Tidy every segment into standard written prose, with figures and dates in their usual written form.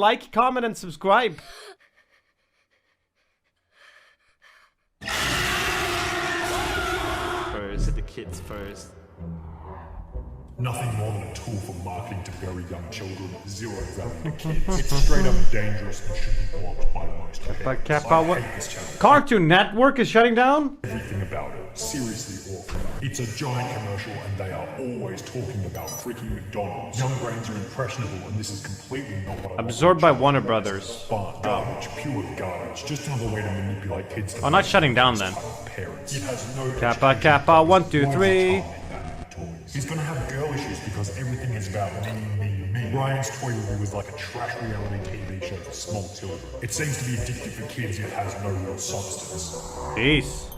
like, comment, and subscribe. First, the kids first. Nothing more than a tool for marketing to very young children. Zero value to kids. It's straight up dangerous and should be blocked by most parents. I hate this channel. Cartoon Network is shutting down? Everything about it. Seriously awful. It's a giant commercial and they are always talking about freaking McDonald's. Young brains are impressionable and this is completely not what I want. Absorbed by Warner Brothers. Fun, garbage, pure garbage. Just another way to manipulate kids. Oh, not shutting down then. Parents. It has no Kappa, Kappa, 1, 2, 3. He's gonna have girl issues because everything is about me. Ryan's Toy Review was like a trash reality TV show for small children. It seems to be addictive for kids yet has no real substance. Peace.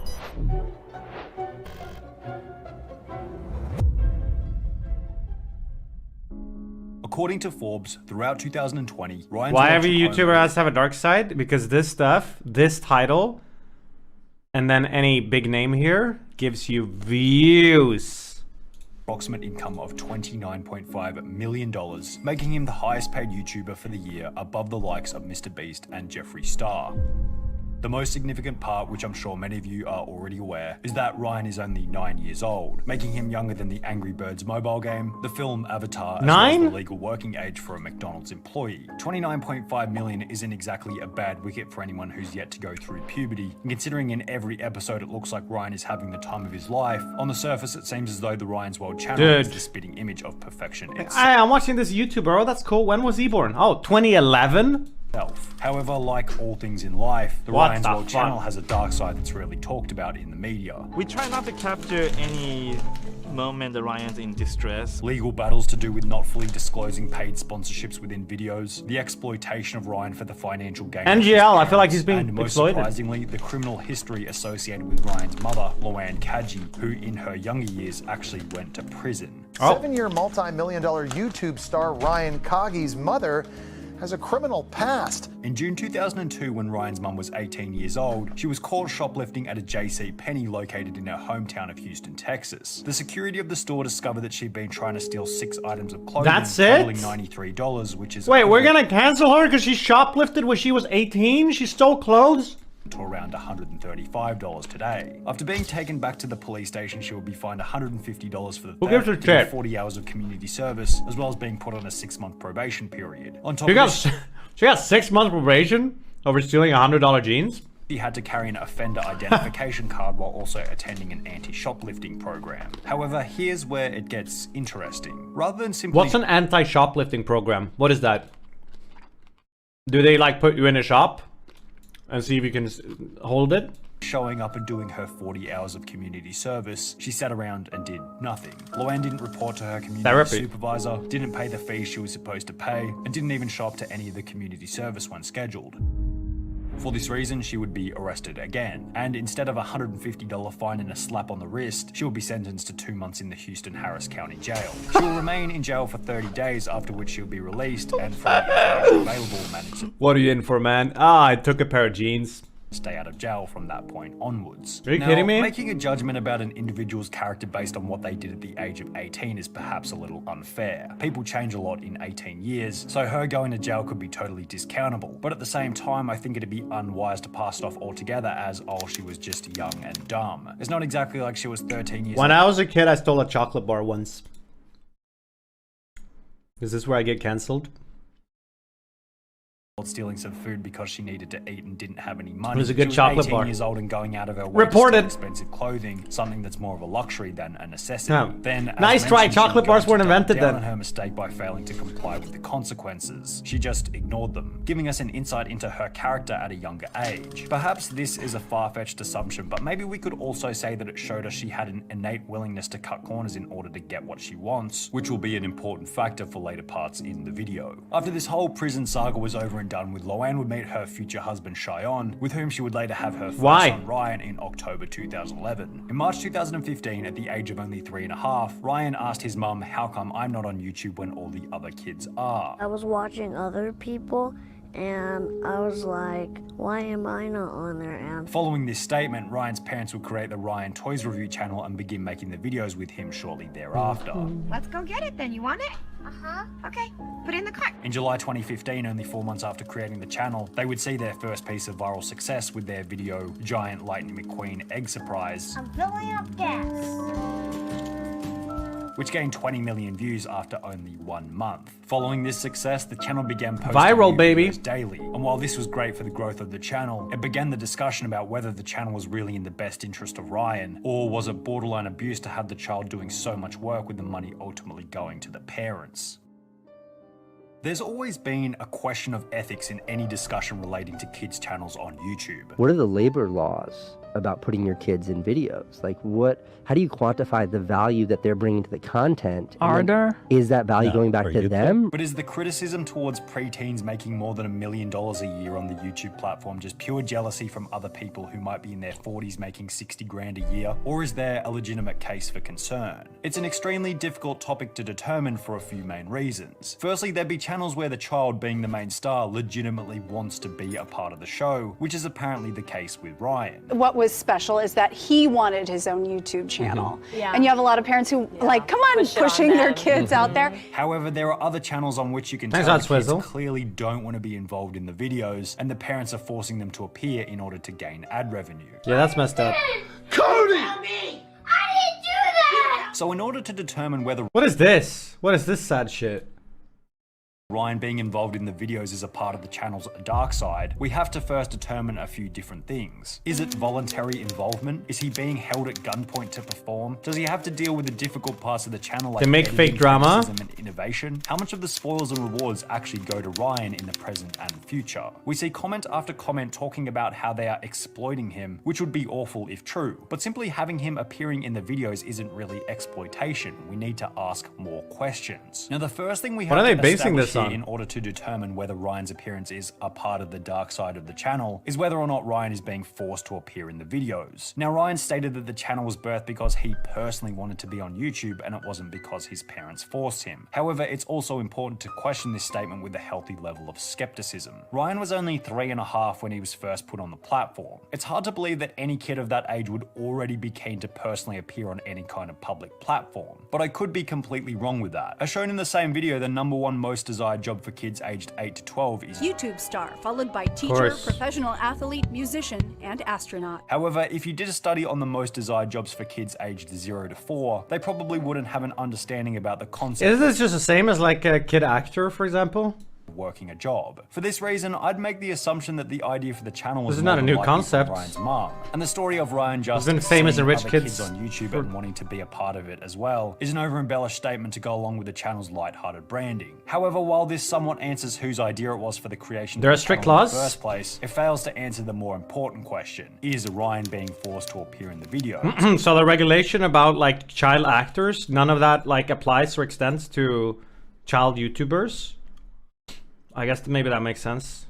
According to Forbes, throughout 2020, Ryan's Why every YouTuber has to have a dark side? Because this stuff, this title, and then any big name here gives you views. approximate income of $29.5 million, making him the highest paid YouTuber for the year, above the likes of Mr. Beast and Jeffree Star. The most significant part, which I'm sure many of you are already aware, is that Ryan is only 9 years old, making him younger than the Angry Birds mobile game, the film Avatar, as well as the legal working age for a McDonald's employee. $29.5 million isn't exactly a bad wicket for anyone who's yet to go through puberty, and considering in every episode it looks like Ryan is having the time of his life, on the surface it seems as though the Ryan's World channel is the spitting image of perfection itself. I'm watching this YouTuber, oh that's cool, when was he born? Oh, 2011? However, like all things in life, the Ryan's World channel has a dark side that's rarely talked about in the media. We try not to capture any moment that Ryan's in distress. Legal battles to do with not fully disclosing paid sponsorships within videos, the exploitation of Ryan for the financial gain. NGL, I feel like he's being and most exploited. surprisingly, the criminal history associated with Ryan's mother, Luann Kaji, who in her younger years actually went to prison. 7-year multi-million-dollar YouTube star Ryan Kagi's mother has a criminal past. In June 2002, when Ryan's mum was 18 years old, she was caught shoplifting at a JCPenney located in her hometown of Houston, Texas. The security of the store discovered that she'd been trying to steal 6 items of clothing, totaling $93, which is— Wait, we're gonna cancel her because she shoplifted when she was 18? She stole clothes? to around $135 today. After being taken back to the police station, she will be fined $150 for the theft, given 40 hours of community service, as well as being put on a 6-month probation period. On top of this, she got 6 months probation over stealing $100 jeans? She had to carry an offender identification card while also attending an anti-shoplifting program. However, here's where it gets interesting. Rather than simply— What's an anti-shoplifting program? What is that? Do they like put you in a shop and see if you can hold it? showing up and doing her 40 hours of community service, she sat around and did nothing. Luann didn't report to her community supervisor, didn't pay the fees she was supposed to pay, and didn't even show up to any of the community service when scheduled. For this reason, she would be arrested again, and instead of a $150 fine and a slap on the wrist, she will be sentenced to 2 months in the Houston Harris County Jail. She will remain in jail for 30 days, after which she'll be released, and for available managed. What are you in for, man? Ah, I took a pair of jeans. Stay out of jail from that point onwards. Are you kidding me? Making a judgment about an individual's character based on what they did at the age of 18 is perhaps a little unfair. People change a lot in 18 years, so her going to jail could be totally discountable. But at the same time, I think it'd be unwise to pass it off altogether as, oh, she was just young and dumb. It's not exactly like she was 13 years old. When I was a kid, I stole a chocolate bar once. Is this where I get cancelled? Stealing some food because she needed to eat and didn't have any money. It was a good chocolate bar. 18 years old and going out of her way to steal expensive clothing, something that's more of a luxury than a necessity. No. Then, nice try. Chocolate bars weren't invented then. On her mistake by failing to comply with the consequences. She just ignored them, giving us an insight into her character at a younger age. Perhaps this is a far-fetched assumption, but maybe we could also say that it showed us she had an innate willingness to cut corners in order to get what she wants, which will be an important factor for later parts in the video. After this whole prison saga was over and done with, Luann would meet her future husband Cheyenne, with whom she would later have her first son Ryan in October 2011. In March 2015, at the age of only 3.5, Ryan asked his mum, "How come I'm not on YouTube when all the other kids are?" I was watching other people and I was like, why am I not on there? And Following this statement, Ryan's parents would create the Ryan Toys Review channel and begin making the videos with him shortly thereafter. Let's go get it then. You want it? Uh-huh. Okay, put it in the cart. In July 2015, only 4 months after creating the channel, they would see their first piece of viral success with their video Giant Lightning McQueen Egg Surprise, I'm filling up gas. which gained 20 million views after only 1 month. Following this success, the channel began posting Viral, new baby. videos daily. And while this was great for the growth of the channel, it began the discussion about whether the channel was really in the best interest of Ryan, or was it borderline abuse to have the child doing so much work with the money ultimately going to the parents. There's always been a question of ethics in any discussion relating to kids' channels on YouTube. What are the labor laws about putting your kids in videos? Like how do you quantify the value that they're bringing to the content? Are there? Is that value going back to them? But is the criticism towards preteens making more than $1 million a year on the YouTube platform just pure jealousy from other people who might be in their 40s making 60 grand a year? Or is there a legitimate case for concern? It's an extremely difficult topic to determine for a few main reasons. Firstly, there'd be channels where the child, being the main star, legitimately wants to be a part of the show, which is apparently the case with Ryan. What was special is that he wanted his own YouTube channel. And you have a lot of parents who like, come on, pushing their kids out there. However, there are other channels on which you can tell the kids clearly don't want to be involved in the videos, and the parents are forcing them to appear in order to gain ad revenue. Yeah, that's messed up. Cody! Tell me! I didn't do that! So in order to determine whether What is this? What is this sad shit? Ryan being involved in the videos is a part of the channel's dark side, we have to first determine a few different things. Is it voluntary involvement? Is he being held at gunpoint to perform? Does he have to deal with the difficult parts of the channel like They make editing, fake drama? criticism, and innovation? How much of the spoils and rewards actually go to Ryan in the present and future? We see comment after comment talking about how they are exploiting him, which would be awful if true, but simply having him appearing in the videos isn't really exploitation. We need to ask more questions. Now, the first thing we have What are to they basing establish this on? in order to determine whether Ryan's appearance is a part of the dark side of the channel is whether or not Ryan is being forced to appear in the videos. Now, Ryan stated that the channel was birthed because he personally wanted to be on YouTube and it wasn't because his parents forced him. However, it's also important to question this statement with a healthy level of skepticism. Ryan was only 3.5 when he was first put on the platform. It's hard to believe that any kid of that age would already be keen to personally appear on any kind of public platform, but I could be completely wrong with that. As shown in the same video, the #1 most desired job for kids aged 8 to 12 is YouTube star, followed by teacher, professional athlete, musician, and astronaut. However, if you did a study on the most desired jobs for kids aged 0 to 4, they probably wouldn't have an understanding about the concept. Is this just the same as like a kid actor, for example? Working a job. For this reason, I'd make the assumption that the idea for the channel was This is not a new concept. Ryan's mom. And the story of Ryan just Isn't famous seeing and rich other kids on YouTube and wanting to be a part of it as well is an over-embellished statement to go along with the channel's light-hearted branding. However, while this somewhat answers whose idea it was for the creation There of are the strict channel in laws? the first place, it fails to answer the more important question: is Ryan being forced to appear in the video? So the regulation about like child actors, none of that like applies or extends to child YouTubers? I guess maybe that makes sense.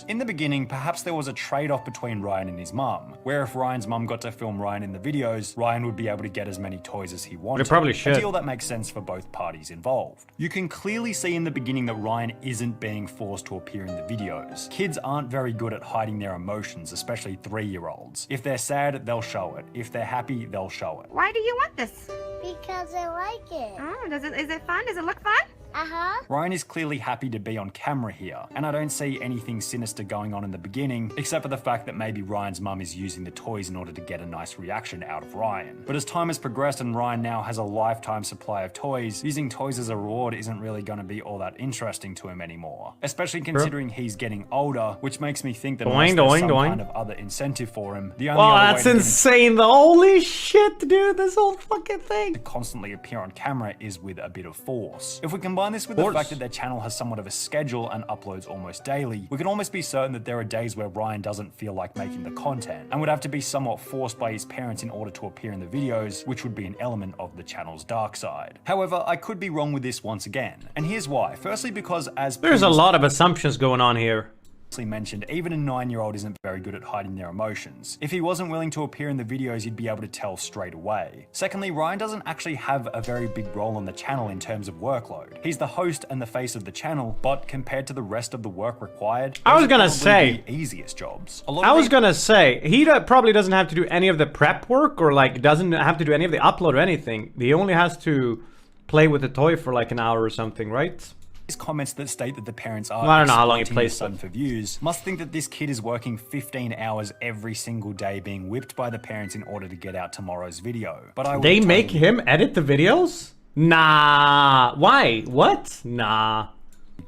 In the beginning, perhaps there was a trade-off between Ryan and his mum, where if Ryan's mum got to film Ryan in the videos, Ryan would be able to get as many toys as he wanted. They probably should. A deal that makes sense for both parties involved. You can clearly see in the beginning that Ryan isn't being forced to appear in the videos. Kids aren't very good at hiding their emotions, especially 3-year-olds. If they're sad, they'll show it. If they're happy, they'll show it. Why do you want this? because I like it. Oh, is it fun? Does it look fun? Uh-huh. Ryan is clearly happy to be on camera here, and I don't see anything sinister going on in the beginning, except for the fact that maybe Ryan's mum is using the toys in order to get a nice reaction out of Ryan. But as time has progressed and Ryan now has a lifetime supply of toys, using toys as a reward isn't really going to be all that interesting to him anymore. Especially considering he's getting older, which makes me think that unless there's some kind of other incentive for him, the only other that's way to insane. The holy shit, dude, this whole fucking thing. To constantly appear on camera is with a bit of force. If we combine this with the fact that their channel has somewhat of a schedule and uploads almost daily, we can almost be certain that there are days where Ryan doesn't feel like making the content and would have to be somewhat forced by his parents in order to appear in the videos, which would be an element of the channel's dark side. However, I could be wrong with this once again, and here's why. Firstly, because as there's a lot of assumptions going on here. mentioned, even a 9-year-old isn't very good at hiding their emotions. If he wasn't willing to appear in the videos, you'd be able to tell straight away. Secondly, Ryan doesn't actually have a very big role on the channel in terms of workload. He's the host and the face of the channel, but compared to the rest of the work required, I was gonna say the easiest jobs. He probably doesn't have to do any of the prep work, or like doesn't have to do any of the upload or anything. He only has to play with the toy for like an hour or something, right? These comments that state that the parents are I don't know how long he exploiting plays their son for views must think that this kid is working 15 hours every single day being whipped by the parents in order to get out tomorrow's video. But They make him edit the videos? Nah. Why? What? Nah.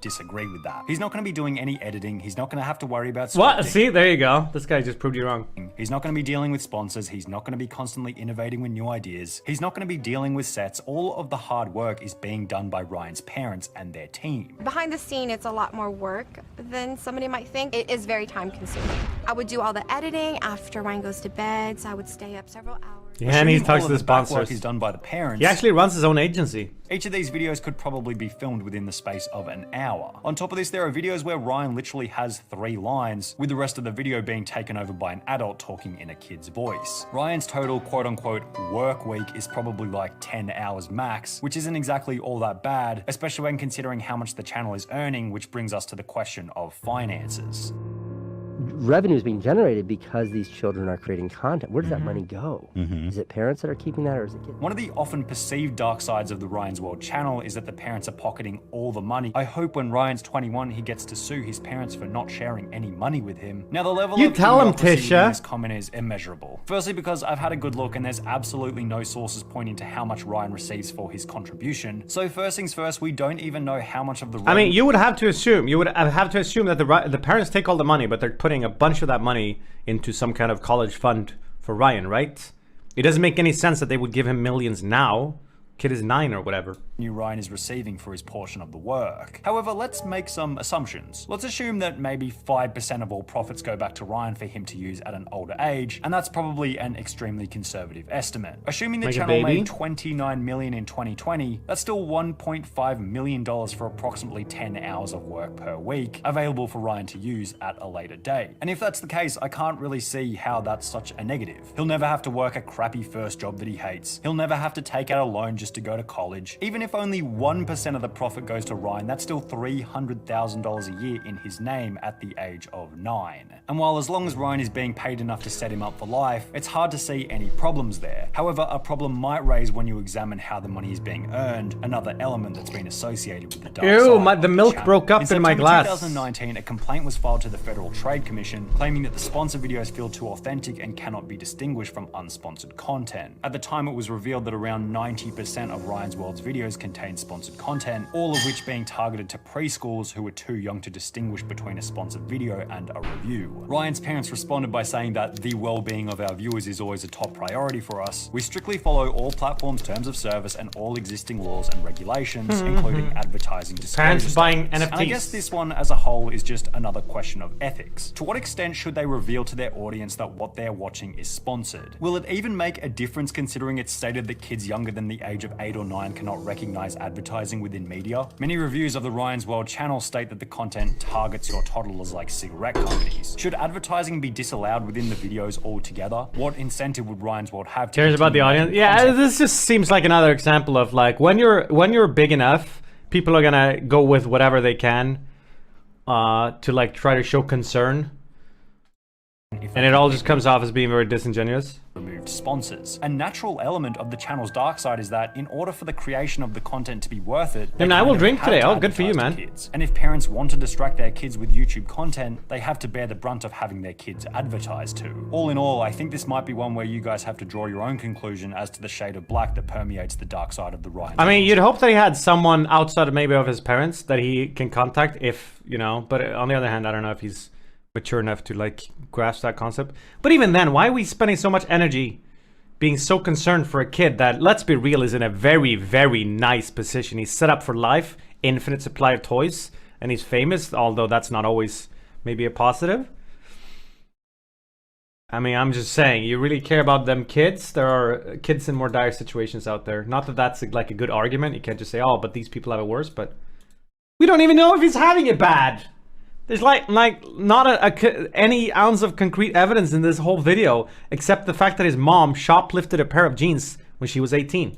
Disagree with that. He's not going to be doing any editing. He's not going to have to worry about what? scripting. See, there you go. This guy just proved you wrong. He's not going to be dealing with sponsors. He's not going to be constantly innovating with new ideas. He's not going to be dealing with sets. All of the hard work is being done by Ryan's parents and their team. Behind the scene, it's a lot more work than somebody might think. It is very time consuming. I would do all the editing after Ryan goes to bed, so I would stay up several hours. Yeah, and he talks to the sponsors. sponsors. Is done by the parents. He actually runs his own agency. Each of these videos could probably be filmed within the space of an hour. On top of this, there are videos where Ryan literally has 3 lines, with the rest of the video being taken over by an adult talking in a kid's voice. Ryan's total quote-unquote work week is probably like 10 hours max, which isn't exactly all that bad, especially when considering how much the channel is earning, which brings us to the question of finances. Revenue is being generated because these children are creating content. Where does that money go? Is it parents that are keeping that, or is it kids? One of the often perceived dark sides of the Ryan's World channel is that the parents are pocketing all the money. I hope when Ryan's 21, he gets to sue his parents for not sharing any money with him. Now, the level of tell him, idiocracy Tisha. in this comment is immeasurable. Firstly, because I've had a good look and there's absolutely no sources pointing to how much Ryan receives for his contribution. So first things first, we don't even know how much of the I mean, you would have to assume that the parents take all the money, but they're putting a bunch of that money into some kind of college fund for Ryan, right? It doesn't make any sense that they would give him millions now. Kid is 9 or whatever. Ryan is receiving for his portion of the work. However, let's make some assumptions. Let's assume that maybe 5% of all profits go back to Ryan for him to use at an older age, and that's probably an extremely conservative estimate. Assuming the Like a channel baby? made $29 million in 2020, that's still $1.5 million for approximately 10 hours of work per week, available for Ryan to use at a later date. And if that's the case, I can't really see how that's such a negative. He'll never have to work a crappy first job that he hates. He'll never have to take out a loan just to go to college. Even if only 1% of the profit goes to Ryan, that's still $300,000 a year in his name at the age of 9. And while as long as Ryan is being paid enough to set him up for life, it's hard to see any problems there. However, a problem might raise when you examine how the money is being earned, another element that's been associated with the dark side The of milk channel. broke up in my September glass. 2019, a complaint was filed to the Federal Trade Commission, claiming that the sponsored videos feel too authentic and cannot be distinguished from unsponsored content. At the time, it was revealed that around 90% of Ryan's World's videos contained sponsored content, all of which being targeted to preschools who were too young to distinguish between a sponsored video and a review. Ryan's parents responded by saying that the well-being of our viewers is always a top priority for us. We strictly follow all platforms' terms of service and all existing laws and regulations, including advertising disclosure Parents buying statements. NFTs. And I guess this one as a whole is just another question of ethics. To what extent should they reveal to their audience that what they're watching is sponsored? Will it even make a difference considering it's stated that kids younger than the age of 8 or 9 cannot recognize advertising within media? Many reviews of the Ryan's World channel state that the content targets your toddlers like cigarette companies. Should advertising be disallowed within the videos altogether? What incentive would Ryan's World have to Cares about the continue audience? making Yeah, content? this just seems like another example of like when you're big enough, people are gonna go with whatever they can to like try to show concern, and it all just comes off as being very disingenuous. Removed sponsors. A natural element of the channel's dark side is that in order for the creation of the content to be worth it, they And I kind will of drink have today. to Oh, good for you, advertise man. to kids. And if parents want to distract their kids with YouTube content, they have to bear the brunt of having their kids advertised to. All in all, I think this might be one where you guys have to draw your own conclusion as to the shade of black that permeates the dark side of the Ryan. I mean, you'd hope that he had someone outside of maybe of his parents that he can contact if, you know, but on the other hand, I don't know if he's mature enough to like grasp that concept. But even then, why are we spending so much energy being so concerned for a kid that, let's be real, is in a very, very nice position? He's set up for life, infinite supply of toys, and he's famous, although that's not always maybe a positive. I mean, I'm just saying, you really care about them kids? There are kids in more dire situations out there. Not that that's like a good argument. You can't just say, oh, but these people have it worse, but we don't even know if he's having it bad. There's like not any ounce of concrete evidence in this whole video, except the fact that his mom shoplifted a pair of jeans when she was 18.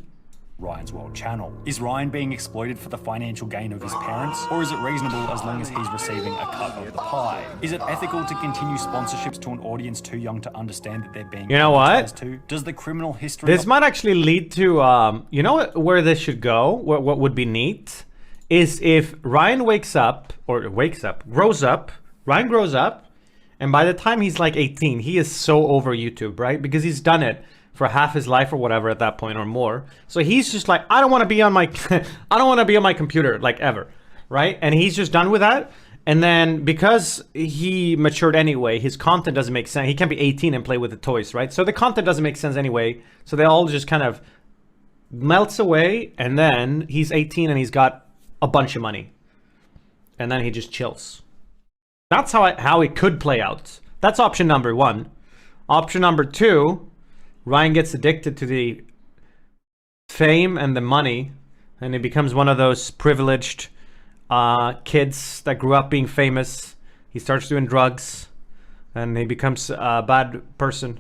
Ryan's World channel. Is Ryan being exploited for the financial gain of his parents, or is it reasonable as long as he's receiving a cut of the pie? Is it ethical to continue sponsorships to an audience too young to understand that they're being advertised to? Does the criminal history... This might actually lead to, you know where this should go? What would be neat is if Ryan grows up, Ryan grows up, and by the time he's like 18, he is so over YouTube, right? Because he's done it for half his life or whatever at that point or more. So he's just like, I don't want to be on my I don't want to be on my computer like ever, right? And he's just done with that. And then because he matured anyway, his content doesn't make sense. He can't be 18 and play with the toys, right? So the content doesn't make sense anyway. So they all just kind of melts away, and then he's 18 and he's got a bunch of money. And then he just chills. That's how it could play out. That's option number 1. Option number 2, Ryan gets addicted to the fame and the money, and he becomes one of those privileged kids that grew up being famous. He starts doing drugs, and he becomes a bad person.